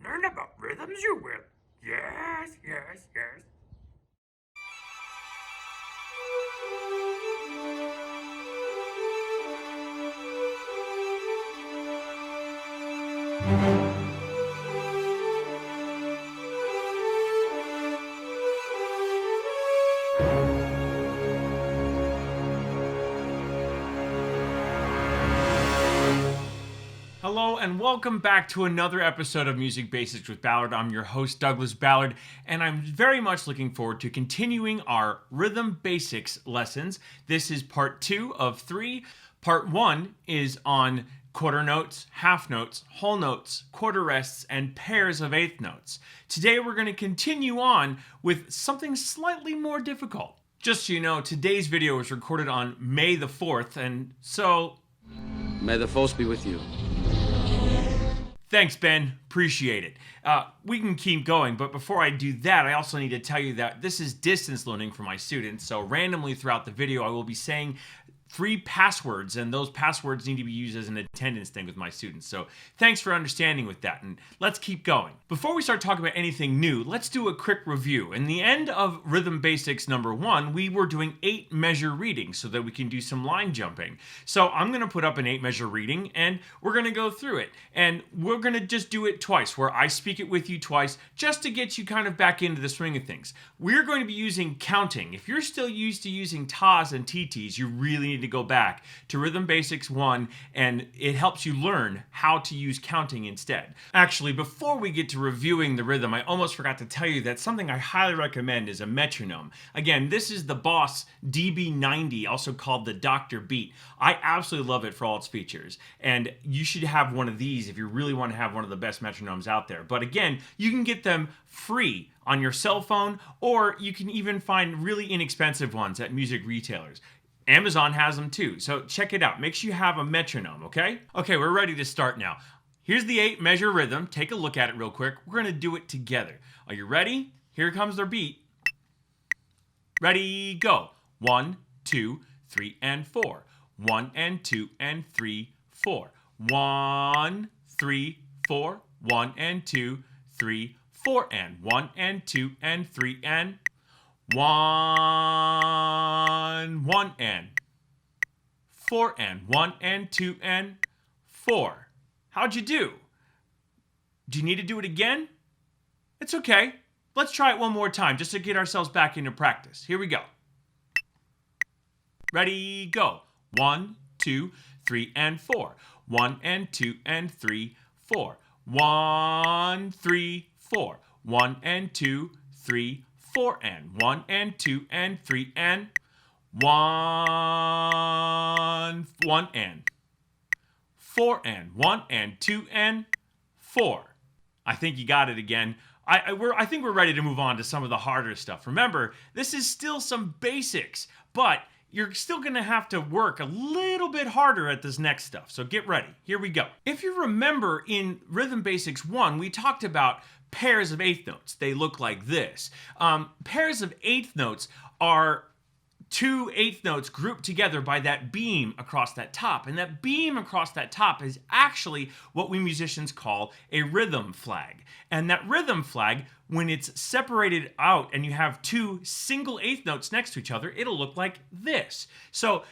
Learn about rhythms you will. Yes, yes, yes. Hello and welcome back to another episode of Music Basics with Ballard. I'm your host, Douglas Ballard, and I'm very much looking forward to continuing our rhythm basics lessons. This is part 2 of 3. Part 1 is on quarter notes, half notes, whole notes, quarter rests, and pairs of eighth notes. Today we're going to continue on with something slightly more difficult. Just so you know, today's video was recorded on May the 4th, and so... May the force be with you. Thanks, Ben. Appreciate it. We can keep going, but before I do that, I also need to tell you that this is distance learning for my students, so randomly throughout the video, I will be saying 3 passwords, and those passwords need to be used as an attendance thing with my students. So thanks for understanding with that, and let's keep going. Before we start talking about anything new, let's do a quick review. In the end of Rhythm Basics number 1, we were doing 8 measure readings so that we can do some line jumping. So I'm going to put up an 8 measure reading, and we're going to go through it. And we're going to just do it twice, where I speak it with you twice, just to get you kind of back into the swing of things. We're going to be using counting. If you're still used to using tas and TTs, you really need to go back to Rhythm Basics 1, and it helps you learn how to use counting instead. Actually, before we get to reviewing the rhythm, I almost forgot to tell you that something I highly recommend is a metronome. Again, this is the Boss DB90, also called the Dr. Beat. I absolutely love it for all its features, and you should have one of these if you really want to have one of the best metronomes out there. But again, you can get them free on your cell phone, or you can even find really inexpensive ones at music retailers. Amazon has them too, so check it out. Make sure you have a metronome, okay? Okay, we're ready to start now. Here's the 8 measure rhythm. Take a look at it real quick. We're going to do it together. Are you ready? Here comes their beat. Ready, go. 1, 2, 3, and 4. 1 and 2 and 3, 4. 1, 3, 4. 1 and 2, 3, 4. And 1 and 2 and 3 and 1, 1 and 4 and 1 and 2 and 4. How'd you do? Do you need to do it again? It's okay. Let's try it one more time just to get ourselves back into practice. Here we go. Ready, go. 1, 2, 3, and 4. 1 and 2 and 3, 4. 1, 3, 4. 1 and 2, 3, 4 and 1 and 2 and 3 and 1, 1 and 4 and 1 and 2 and 4. I think you got it again. I think we're ready to move on to some of the harder stuff. Remember, this is still some basics, but you're still going to have to work a little bit harder at this next stuff. So get ready. Here we go. If you remember in Rhythm Basics 1, we talked about pairs of eighth notes. They look like this. Pairs of eighth notes are 2 eighth notes grouped together by that beam across that top. And that beam across that top is actually what we musicians call a rhythm flag. And that rhythm flag, when it's separated out and you have 2 single eighth notes next to each other, it'll look like this. So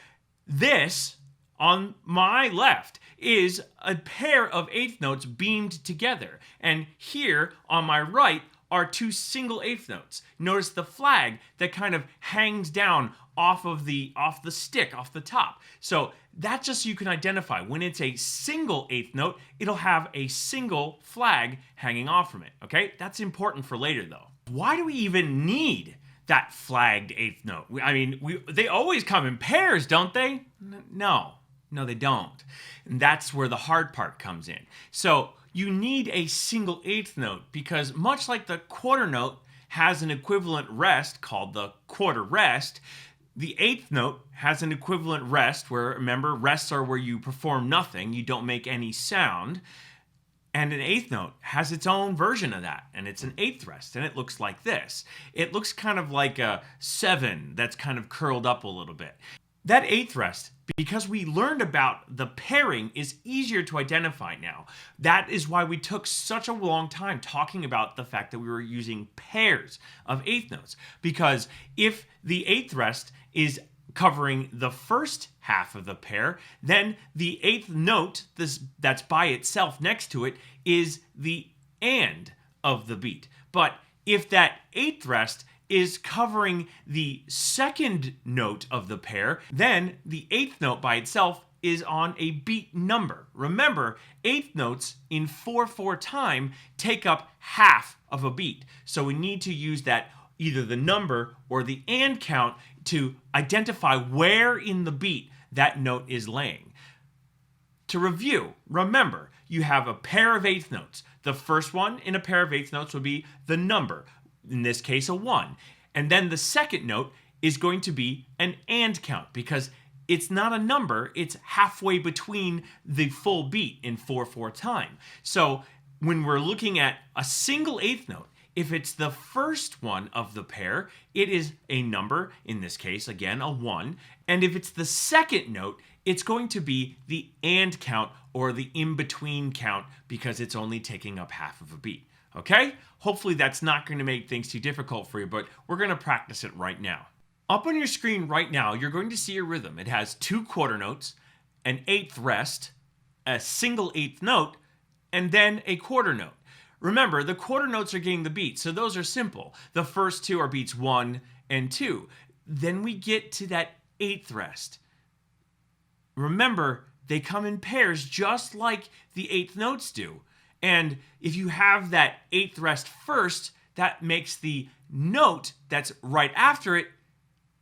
this, on my left, is a pair of eighth notes beamed together. And here, on my right, are 2 single eighth notes. Notice the flag that kind of hangs down off the stick, off the top. So that's just so you can identify. When it's a single eighth note, it'll have a single flag hanging off from it, okay? That's important for later, though. Why do we even need that flagged eighth note? I mean, they always come in pairs, don't they? No, they don't. And that's where the hard part comes in. So you need a single eighth note because much like the quarter note has an equivalent rest called the quarter rest, the eighth note has an equivalent rest where, remember, rests are where you perform nothing, you don't make any sound. And an eighth note has its own version of that, and it's an eighth rest, and it looks like this. It looks kind of like a 7 that's kind of curled up a little bit. that eighth rest, because we learned about the pairing, is easier to identify now. That is why we took such a long time talking about the fact that we were using pairs of eighth notes. Because if the eighth rest is covering the first half of the pair, then the eighth note that's by itself next to it is the and of the beat. But if that eighth rest is covering the second note of the pair, then the eighth note by itself is on a beat number. Remember, eighth notes in 4/4 time take up half of a beat. So we need to use that, either the number or the and count, to identify where in the beat that note is laying. To review, remember, you have a pair of eighth notes. The first one in a pair of eighth notes would be the number, in this case a 1. And then the second note is going to be an and count, because it's not a number, it's halfway between the full beat in 4/4 time. So when we're looking at a single eighth note, if it's the first one of the pair, it is a number, in this case, again, a 1. And if it's the second note, it's going to be the and count, or the in-between count, because it's only taking up half of a beat. Okay? Hopefully that's not going to make things too difficult for you, but we're going to practice it right now. Up on your screen right now, you're going to see a rhythm. It has 2 quarter notes, an eighth rest, a single eighth note, and then a quarter note. Remember, the quarter notes are getting the beat, so those are simple. The first 2 are beats 1 and 2. Then we get to that eighth rest. Remember, they come in pairs just like the eighth notes do. And if you have that eighth rest first, that makes the note that's right after it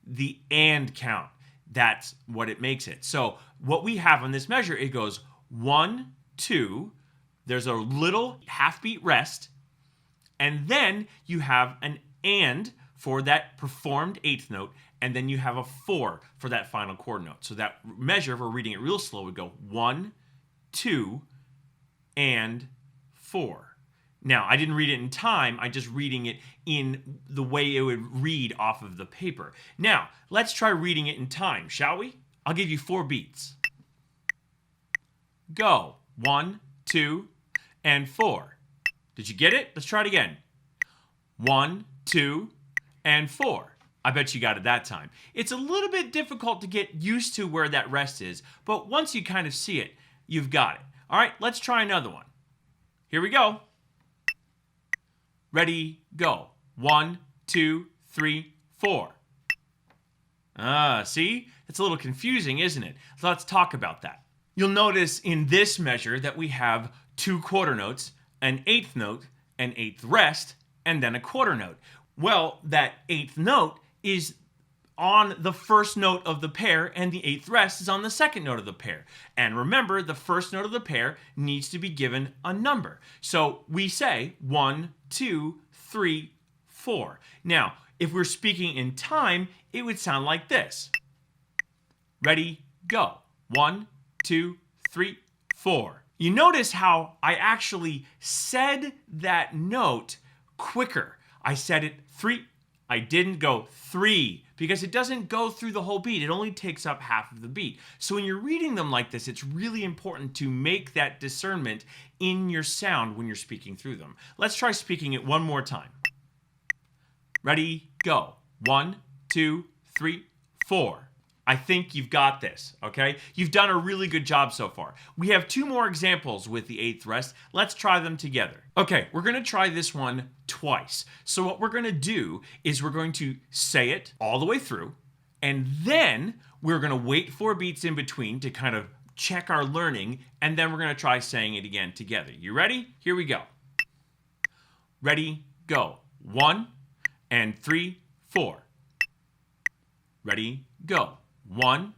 the and count. That's what it makes it. So what we have on this measure, it goes 1, 2, there's a little half beat rest, and then you have an and for that performed eighth note, and then you have a 4 for that final quarter note. So that measure, if we're reading it real slow, would go 1, 2, and 4. Now, I didn't read it in time, I'm just reading it in the way it would read off of the paper. Now, let's try reading it in time, shall we? I'll give you 4 beats. Go. 1, 2, and 4. Did you get it? Let's try it again. 1, 2, and 4. I bet you got it that time. It's a little bit difficult to get used to where that rest is, but once you kind of see it, you've got it. All right, let's try another one. Here we go. Ready, go. 1, 2, 3, 4. See? It's a little confusing, isn't it? So let's talk about that. You'll notice in this measure that we have 2 quarter notes, an eighth note, an eighth rest, and then a quarter note. Well, that eighth note is on the first note of the pair, and the eighth rest is on the second note of the pair. And remember, the first note of the pair needs to be given a number. So we say 1, 2, 3, 4. Now, if we're speaking in time, it would sound like this. Ready, go. 1, 2, 3, 4. You notice how I actually said that note quicker. I said it 3. I didn't go 3, because it doesn't go through the whole beat. It only takes up half of the beat. So when you're reading them like this, it's really important to make that discernment in your sound when you're speaking through them. Let's try speaking it one more time. Ready, go. 1, 2, 3, 4. I think you've got this, okay? You've done a really good job so far. We have 2 more examples with the eighth rest. Let's try them together. Okay, we're going to try this one twice. So what we're going to do is we're going to say it all the way through, and then we're going to wait 4 beats in between to kind of check our learning, and then we're going to try saying it again together. You ready? Here we go. Ready, go. 1, and 3, 4. Ready, go. 1,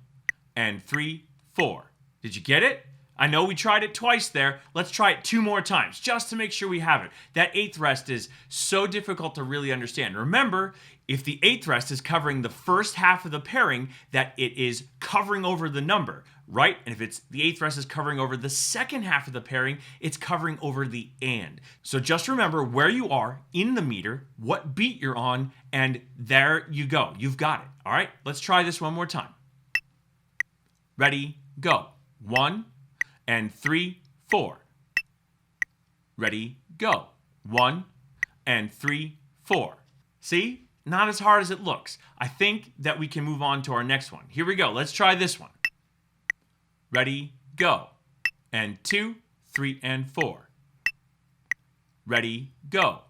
and 3, 4. Did you get it? I know we tried it twice there. Let's try it 2 more times just to make sure we have it. That eighth rest is so difficult to really understand. Remember, if the eighth rest is covering the first half of the pairing, that it is covering over the number, right? And if it's the eighth rest is covering over the second half of the pairing, it's covering over the and. So just remember where you are in the meter, what beat you're on, and there you go. You've got it. All right, let's try this one more time. Ready, go. 1 and 3, 4. Ready, go. 1 and 3, 4. See? Not as hard as it looks. I think that we can move on to our next one. Here we go. Let's try this one. Ready, go. And 2, 3, and 4. Ready, go.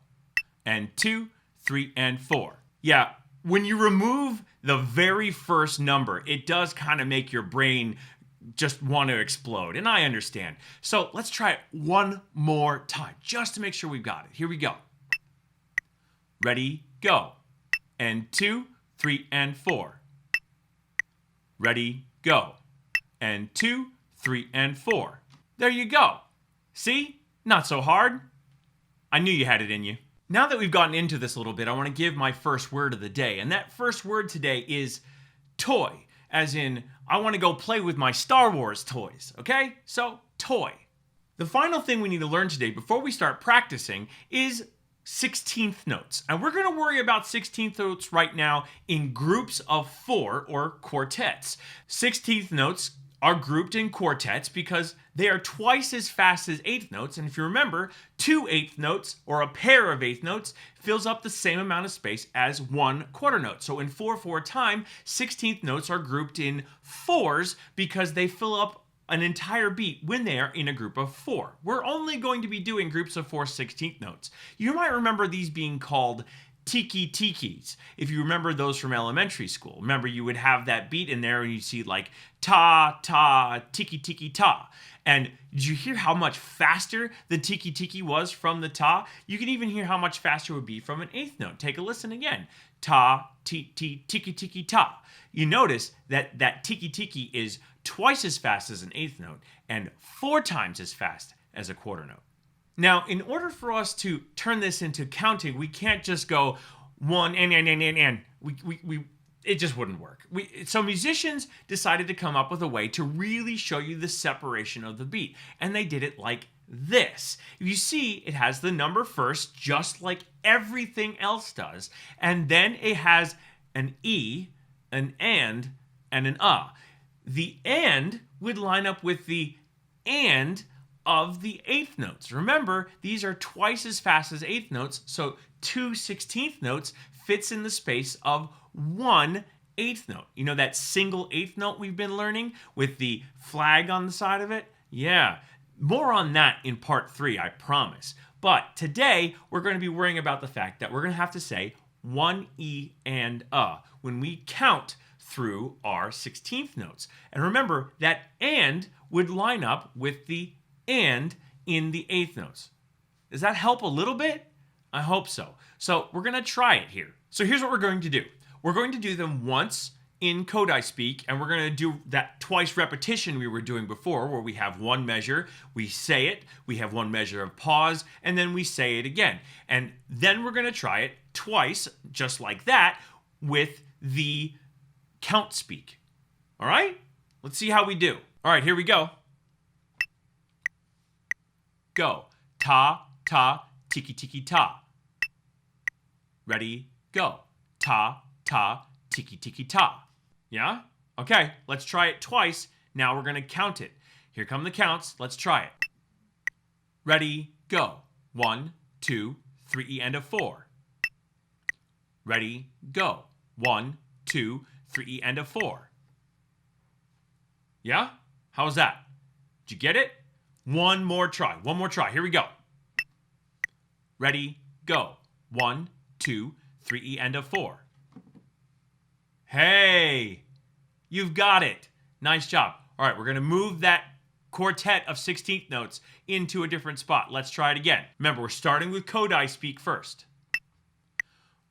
And 2, 3, and 4. Yeah, when you remove the very first number, it does kind of make your brain just want to explode, and I understand. So let's try it one more time, just to make sure we've got it. Here we go. Ready, go. And 2, 3, and 4. Ready, go. And 2, 3, and 4. There you go. See? Not so hard. I knew you had it in you. Now that we've gotten into this a little bit, I want to give my first word of the day. And that first word today is toy. As in, I want to go play with my Star Wars toys. Okay? So, toy. The final thing we need to learn today before we start practicing is 16th notes. And we're going to worry about 16th notes right now in groups of 4 or quartets. 16th notes are grouped in quartets because they are twice as fast as 8th notes. And if you remember, 2 8th notes or a pair of 8th notes fills up the same amount of space as 1 quarter note. So in 4/4 time, 16th notes are grouped in 4s because they fill up an entire beat when they are in a group of 4. We're only going to be doing groups of 4 16th notes. You might remember these being called tiki tikis. If you remember those from elementary school, remember you would have that beat in there and you'd see like ta, ta, tiki, tiki, ta. And did you hear how much faster the tiki, tiki was from the ta? You can even hear how much faster it would be from an 8th note. Take a listen again. Ta, ti, ti, tiki, tiki, ta. You notice that that tiki, tiki is twice as fast as an 8th note and 4 times as fast as a quarter note. Now, in order for us to turn this into counting, we can't just go 1 and. It just wouldn't work. So musicians decided to come up with a way to really show you the separation of the beat. And they did it like this. If you see, it has the number first, just like everything else does. And then it has an E, an and an The and would line up with the and of the 8th notes. Remember, these are twice as fast as 8th notes, so 2 16th notes fits in the space of 1 8th note. You know that single 8th note we've been learning with the flag on the side of it? Yeah, more on that in part 3, I promise. But today, we're going to be worrying about the fact that we're going to have to say 1 E and when we count through our 16th notes. And remember, that and would line up with the and in the 8th notes. Does that help a little bit? I hope so. So we're going to try it here. So here's what we're going to do. We're going to do them once in Kodai speak, and we're going to do that twice repetition we were doing before, where we have one measure, we say it, we have one measure of pause, and then we say it again. And then we're going to try it twice, just like that, with the count speak. All right? Let's see how we do. All right, here we go. Go. Ta, ta, tiki, tiki, ta. Ready, go. Ta, ta, tiki, tiki, ta. Yeah? Okay, let's try it twice. Now we're going to count it. Here come the counts. Let's try it. Ready, go. 1, 2, 3, and a 4. Ready, go. 1, 2, 3, and a 4. Yeah? How's that? Did you get it? One more try. Here we go. Ready, go. 1, 2, 3, and a 4. Hey, you've got it. Nice job. All right, we're going to move that quartet of 16th notes into a different spot. Let's try it again. Remember, we're starting with Kodai speak first.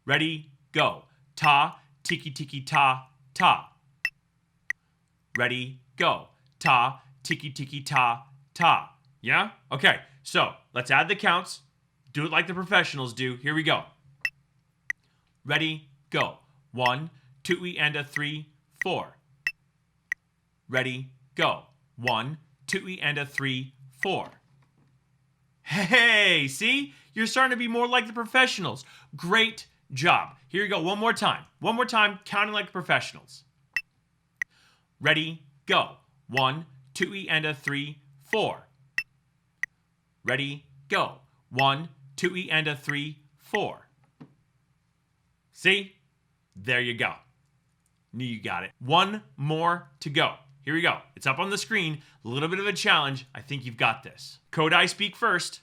Ready, go. Ta, tiki, tiki, ta, ta. Ready, go. Ta, tiki, tiki, ta, ta. Yeah? Okay, so let's add the counts. Do it like the professionals do. Here we go. Ready, go. 1, 2, and a 3, 4. Ready, go. 1, 2, and a 3, 4. Hey, see? You're starting to be more like the professionals. Great job. Here you go. One more time, counting like the professionals. Ready, go. 1, 2E and a 3, 4. Ready, go. 1, 2E and a 3, 4. See? There you go. Knew you got it. One more to go. Here we go. It's up on the screen. A little bit of a challenge. I think you've got this. Kodai speak first.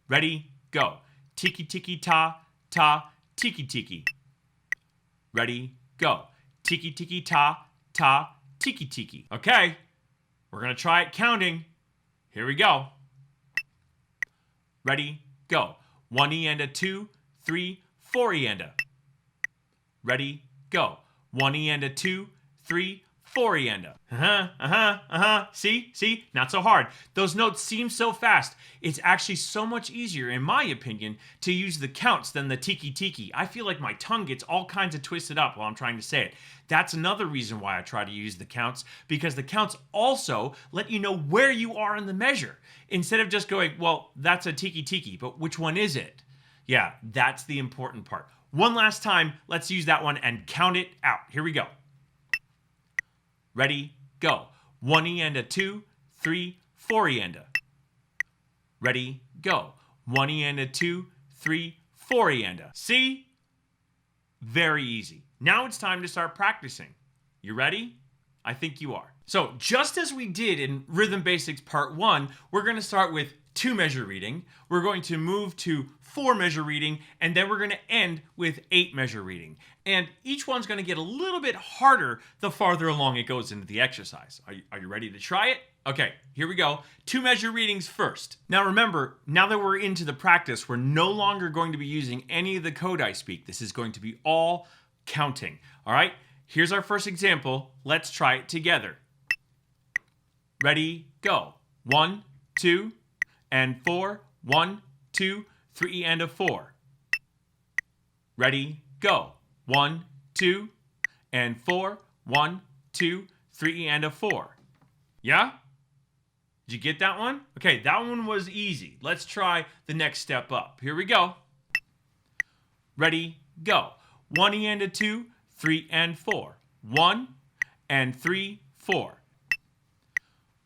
Ready, go. Tiki tiki ta, ta, tiki tiki. Ready, go. Tiki tiki ta, ta, tiki tiki. Okay, we're going to try it counting. Here we go. Ready, go. 1E and a 2, 3, 4E and a. Ready, go. 1E and a 2, 3, 4E and a. See? Not so hard. Those notes seem so fast. It's actually so much easier, in my opinion, to use the counts than the tiki tiki. I feel like my tongue gets all kinds of twisted up while I'm trying to say it. That's another reason why I try to use the counts, because the counts also let you know where you are in the measure. Instead of just going, well, that's a tiki tiki, but which one is it? Yeah, that's the important part. One last time, let's use that one and count it out. Here we go. Ready, go. 1E and a 2, 3, 4E and a. Ready, go. 1E and a 2, 3, 4E and a. See? Very easy. Now it's time to start practicing. You ready? I think you are. So just as we did in Rhythm Basics Part 1, we're going to start with 2-measure reading. We're going to move to 4-measure reading, and then we're going to end with 8-measure reading. And each one's going to get a little bit harder the farther along it goes into the exercise. Are you ready to try it? Okay, here we go. 2-measure readings first. Now remember, now that we're into the practice, we're no longer going to be using any of the Kodai speak. This is going to be all counting. All right, here's our first example. Let's try it together. Ready, go. 1, 2, and 4. 1, 2, 3, and a 4. Ready, go. 1, 2, and 4. 1, 2, 3, and a 4. Yeah? Did you get that one? Okay, that one was easy. Let's try the next step up. Here we go. Ready, go. 1E and a 2, 3 and 4. 1 and 3, 4.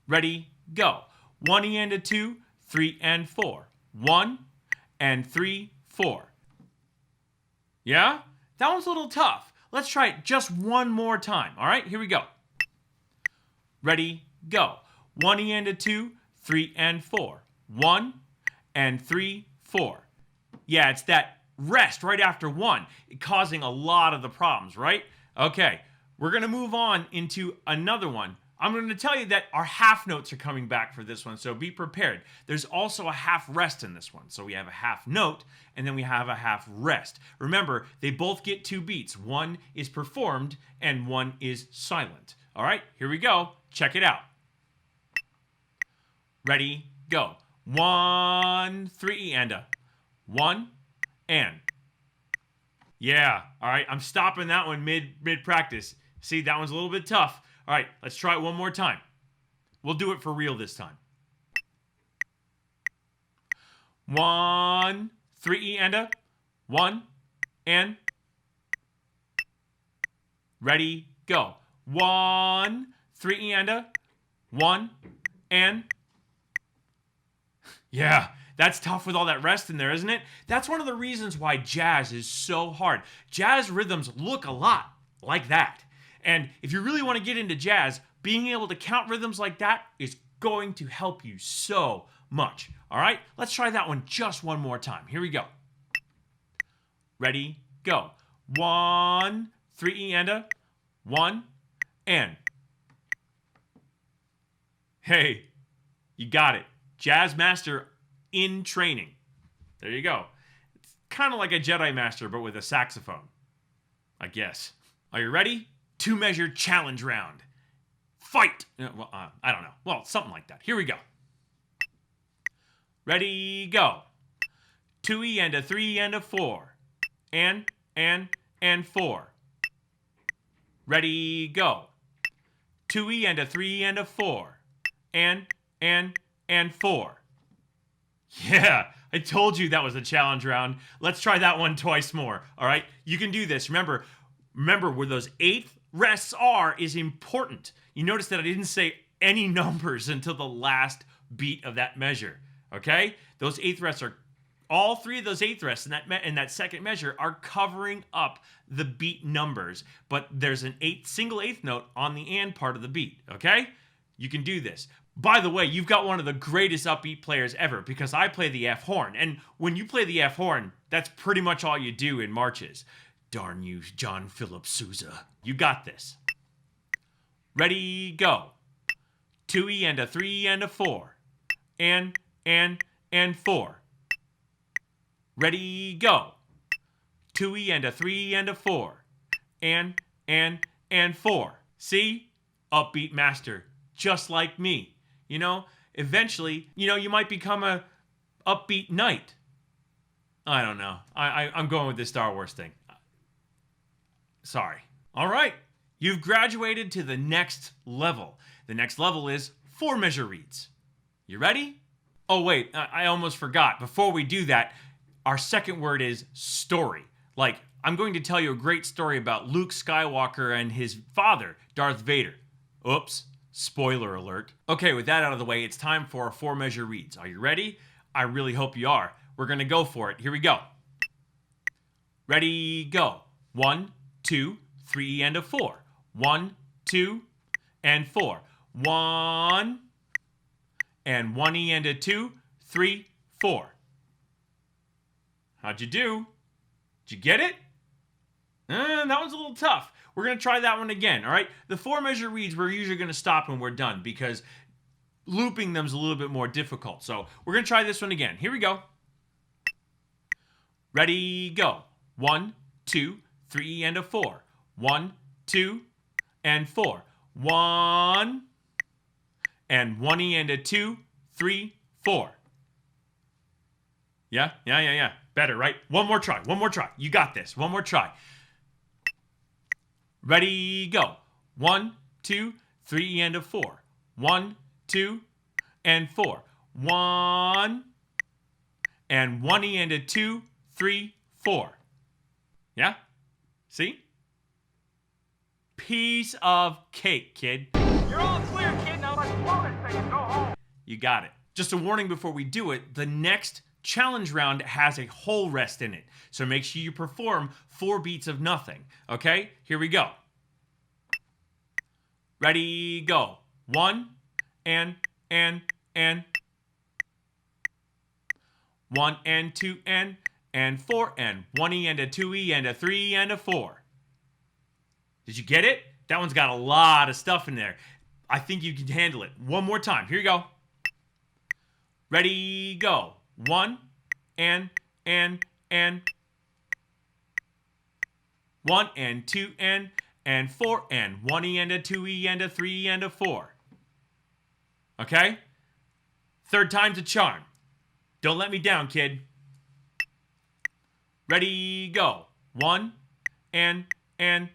Ready, go. 1E and a 2, 3 and 4. 1 and 3, 4. Yeah? That one's a little tough. Let's try it just one more time. All right, here we go. Ready, go. 1E and a 2, 3 and 4. 1 and 3, 4. Yeah, it's that rest right after 1 causing a lot of the problems, right? Okay, we're going to move on into another one. I'm going to tell you that our half notes are coming back for this one, so be prepared. There's also a half rest in this one. So we have a half note, and then we have a half rest. Remember, they both get 2 beats. One is performed, and one is silent. All right, here we go. Check it out. Ready, go. 1, 3, and a. 1, and. Yeah, all right, I'm stopping that one mid-practice. See, that one's a little bit tough. All right, let's try it one more time. We'll do it for real this time. 1, 3, and a. 1, and. Ready, go. 1, 3, and a. 1, and. Yeah, that's tough with all that rest in there, isn't it? That's one of the reasons why jazz is so hard. Jazz rhythms look a lot like that. And if you really want to get into jazz, being able to count rhythms like that is going to help you so much. All right, let's try that one just one more time. Here we go. Ready, go. 1, 3, and a. 1, and. Hey, you got it. Jazz master in training. There you go. It's kind of like a Jedi master, but with a saxophone, I guess. Are you ready? 2-measure challenge round. Fight! I don't know. Well, something like that. Here we go. Ready, go. 2E and a 3 and a 4. And 4. Ready, go. 2E and a 3 and a 4. And 4. Yeah, I told you that was a challenge round. Let's try that one twice more. All right, you can do this. Remember, with those 8th, rests are is important. You notice that I didn't say any numbers until the last beat of that measure. Okay? Those eighth rests are, all three of those eighth rests in that second measure are covering up the beat numbers, but there's an single eighth note on the and part of the beat. Okay? You can do this. By the way, you've got one of the greatest upbeat players ever, because I play the F horn, and when you play the F horn, that's pretty much all you do in marches. Darn you, John Philip Sousa. You got this. Ready, go. 2E and a 3 and a 4. And 4. Ready, go. 2E and a 3 and a 4. And 4. See? Upbeat master, just like me. You know, eventually, you might become a upbeat knight. I don't know. I'm going with this Star Wars thing. Sorry. All right. You've graduated to the next level. The next level is 4-measure reeds. You ready? Oh, wait. I almost forgot. Before we do that, our second word is story. Like, I'm going to tell you a great story about Luke Skywalker and his father, Darth Vader. Oops. Spoiler alert. Okay, with that out of the way, it's time for our 4-measure reeds. Are you ready? I really hope you are. We're going to go for it. Here we go. Ready, go. 1, 2, 3 and a 4. 1, 2, and 4. 1, and 1E and a 2, 3, 4. How'd you do? Did you get it? That was a little tough. We're going to try that one again, all right? The 4-measure reeds, we're usually going to stop when we're done because looping them is a little bit more difficult. So we're going to try this one again. Here we go. Ready, go. 1, 2, 3 and a 4. 1, 2, and 4. 1, and 1E and a 2, 3, 4. Yeah. Better, right? One more try. You got this. One more try. Ready, go. 1, 2, 3 and a 4. 1, 2, and 4. 1, and 1E and a 2, 3, 4. Yeah? See? Piece of cake, kid. You're all clear, kid. Now let's blow this thing and go home. You got it. Just a warning before we do it, the next challenge round has a whole rest in it. So make sure you perform 4 beats of nothing. Okay? Here we go. Ready, go. 1, and. 1 and 2 and 4 and 1E and a 2E and a 3 and a 4. Did you get it? That one's got a lot of stuff in there. I think you can handle it. One more time. Here you go. Ready, go. 1 and 1 and 2 and 4 and 1E and a 2E and a 3 and a 4. Okay? Third time's a charm. Don't let me down, kid. Ready, go. 1 and 1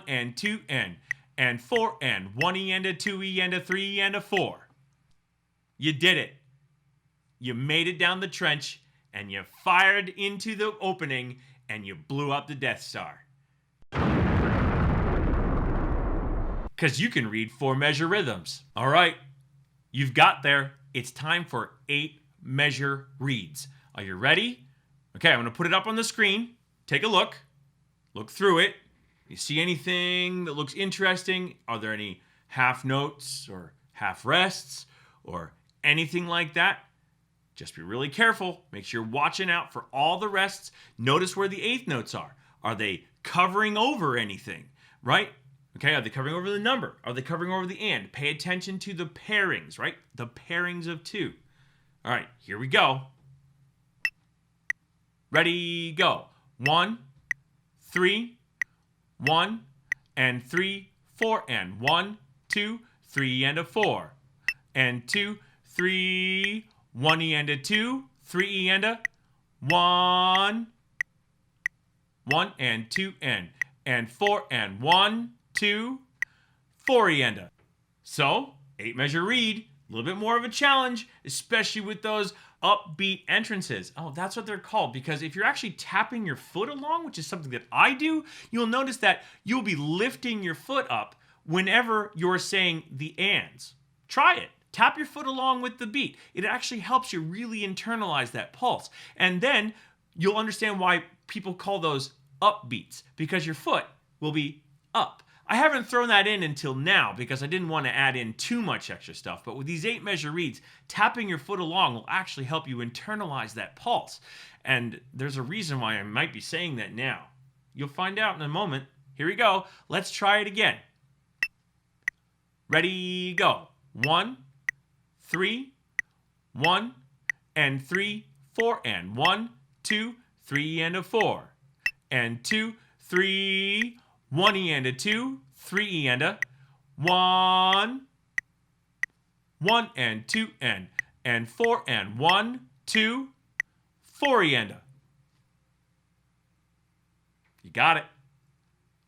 and 2 and 4 and 1E and a 2E and a 3 and a 4. You did it. You made it down the trench and you fired into the opening and you blew up the Death Star. Because you can read 4-measure rhythms. All right, you've got there. It's time for 8-measure reeds. Are you ready? Okay, I'm going to put it up on the screen. Take a look. Look through it. You see anything that looks interesting? Are there any half notes or half rests or anything like that? Just be really careful. Make sure you're watching out for all the rests. Notice where the eighth notes are. Are they covering over anything, right? Okay, are they covering over the number? Are they covering over the and? Pay attention to the pairings, right? The pairings of 2. All right, here we go. Ready, go. 1, 3, 1, and 3, 4, and 1, 2, 3, and a 4. And 2, 3, 1E and a 2, 3E and a 1, 1 and 2 and 4 and 1, 2, 4E and a. So, 8-measure reed. A little bit more of a challenge, especially with those upbeat entrances. Oh, that's what they're called, because if you're actually tapping your foot along, which is something that I do, you'll notice that you'll be lifting your foot up whenever you're saying the ands. Try it. Tap your foot along with the beat. It actually helps you really internalize that pulse. And then you'll understand why people call those upbeats, because your foot will be up. I haven't thrown that in until now because I didn't want to add in too much extra stuff. But with these 8-measure reads, tapping your foot along will actually help you internalize that pulse. And there's a reason why I might be saying that now. You'll find out in a moment. Here we go. Let's try it again. Ready, go. 1, 3, 1, and 3, 4, and 1, 2, 3, and a 4, and 2, 3, 1 E and a 2, 3 E and a 1, 1 and 2 and 4 and 1, 2, 4 E and a. You got it.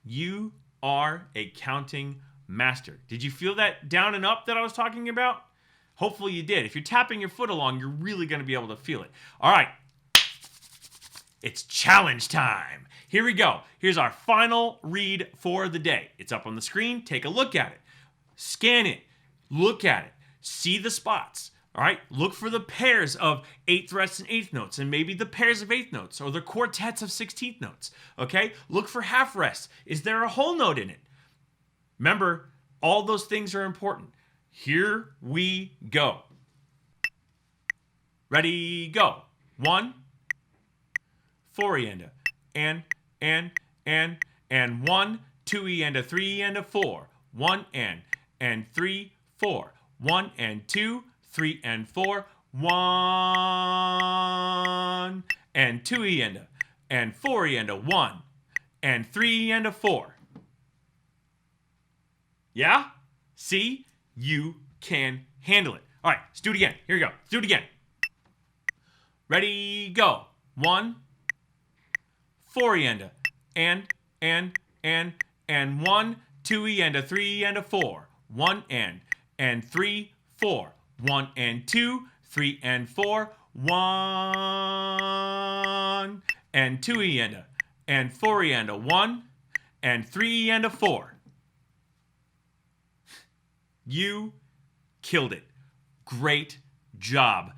You are a counting master. Did you feel that down and up that I was talking about? Hopefully you did. If you're tapping your foot along, you're really going to be able to feel it. All right. It's challenge time. Here we go. Here's our final read for the day. It's up on the screen. Take a look at it. Scan it. Look at it. See the spots. All right. Look for the pairs of 8th rests and 8th notes, and maybe the pairs of 8th notes or the quartets of 16th notes. Okay. Look for half rests. Is there a whole note in it? Remember, all those things are important. Here we go. Ready, go. 1, 4 E and 1, 2 E and a 3 and a 4, 1 and 3, 4, 1 and 2, 3 and 4, 1 and 2 E and 4 E and a 1 and 3 and a 4. Yeah? See? You can handle it. All right, let's do it again. Here we go. Let's do it again. Ready, go. 1, 4 E and 1, 2 E and a 3 and a 4, 1 and 3, 4, 1 and 2, 3 and 4, 1 and 2 E and 4 E and a 1 and 3 and a 4. You killed it. Great job.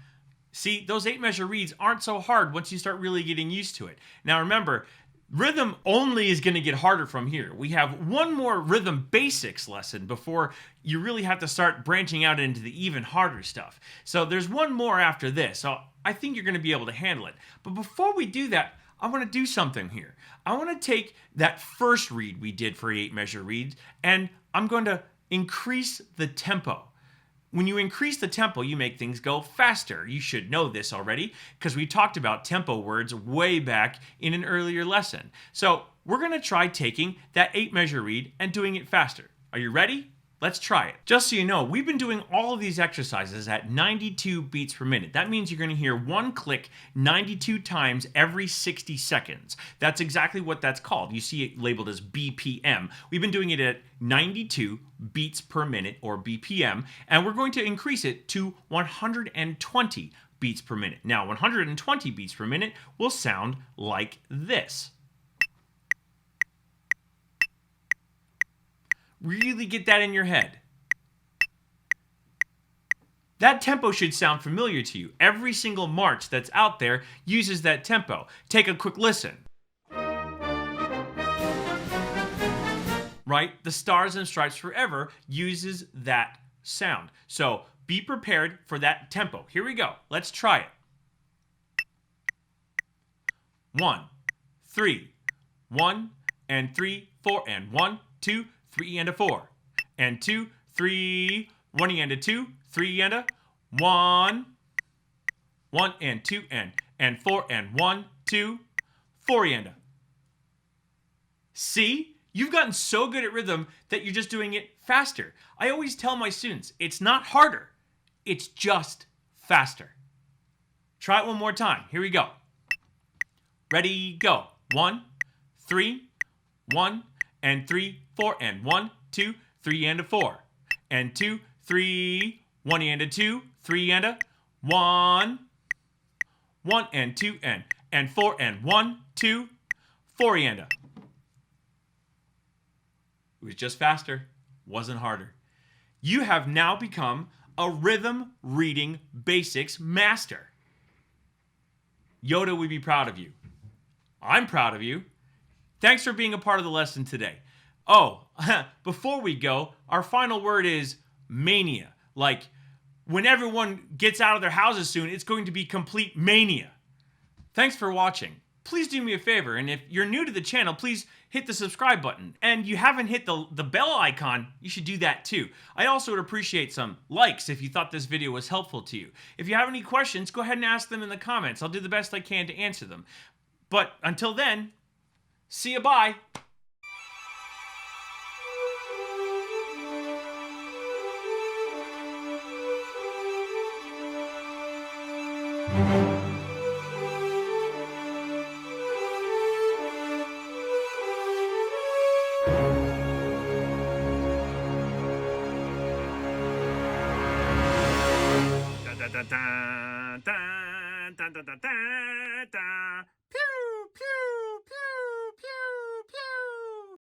See, those 8-measure reads aren't so hard once you start really getting used to it. Now remember, rhythm only is going to get harder from here. We have one more rhythm basics lesson before you really have to start branching out into the even harder stuff. So there's one more after this. So I think you're going to be able to handle it. But before we do that, I want to do something here. I want to take that first read we did for 8-measure reads, and I'm going to increase the tempo. When you increase the tempo, you make things go faster. You should know this already because we talked about tempo words way back in an earlier lesson. So we're going to try taking that 8-measure read and doing it faster. Are you ready? Let's try it. Just so you know, we've been doing all of these exercises at 92 beats per minute. That means you're going to hear one click 92 times every 60 seconds. That's exactly what that's called. You see it labeled as BPM. We've been doing it at 92 beats per minute, or BPM, and we're going to increase it to 120 beats per minute. Now, 120 beats per minute will sound like this. Really get that in your head. That tempo should sound familiar to you. Every single march that's out there uses that tempo. Take a quick listen. Right? The Stars and Stripes Forever uses that sound. So be prepared for that tempo. Here we go. Let's try it. 1, 3, 1 and 3, 4 and 1, 2, 3 and a 4, and 2, 3, 1 and a 2, 3 and a 1, 1 and 2 and 4 and 1, 2, 4 and a. See? You've gotten so good at rhythm that you're just doing it faster. I always tell my students, it's not harder, it's just faster. Try it one more time. Here we go. Ready, go. 1, 3, 1 and 3, 4 and 1, 2, 3 and a 4, and 2, 3, 1 and a 2, 3 and a 1. 1 and 2 and 4 and 1, 2, 4 and a. It was just faster, wasn't harder. You have now become a rhythm reading basics master. Yoda would be proud of you. I'm proud of you. Thanks for being a part of the lesson today. Oh, before we go, our final word is mania. Like, when everyone gets out of their houses soon, it's going to be complete mania. Thanks for watching. Please do me a favor, and if you're new to the channel, please hit the subscribe button. And you haven't hit the bell icon, you should do that too. I also would appreciate some likes if you thought this video was helpful to you. If you have any questions, go ahead and ask them in the comments. I'll do the best I can to answer them. But until then, see ya, bye. Da da da da da da da da da. Pew pew.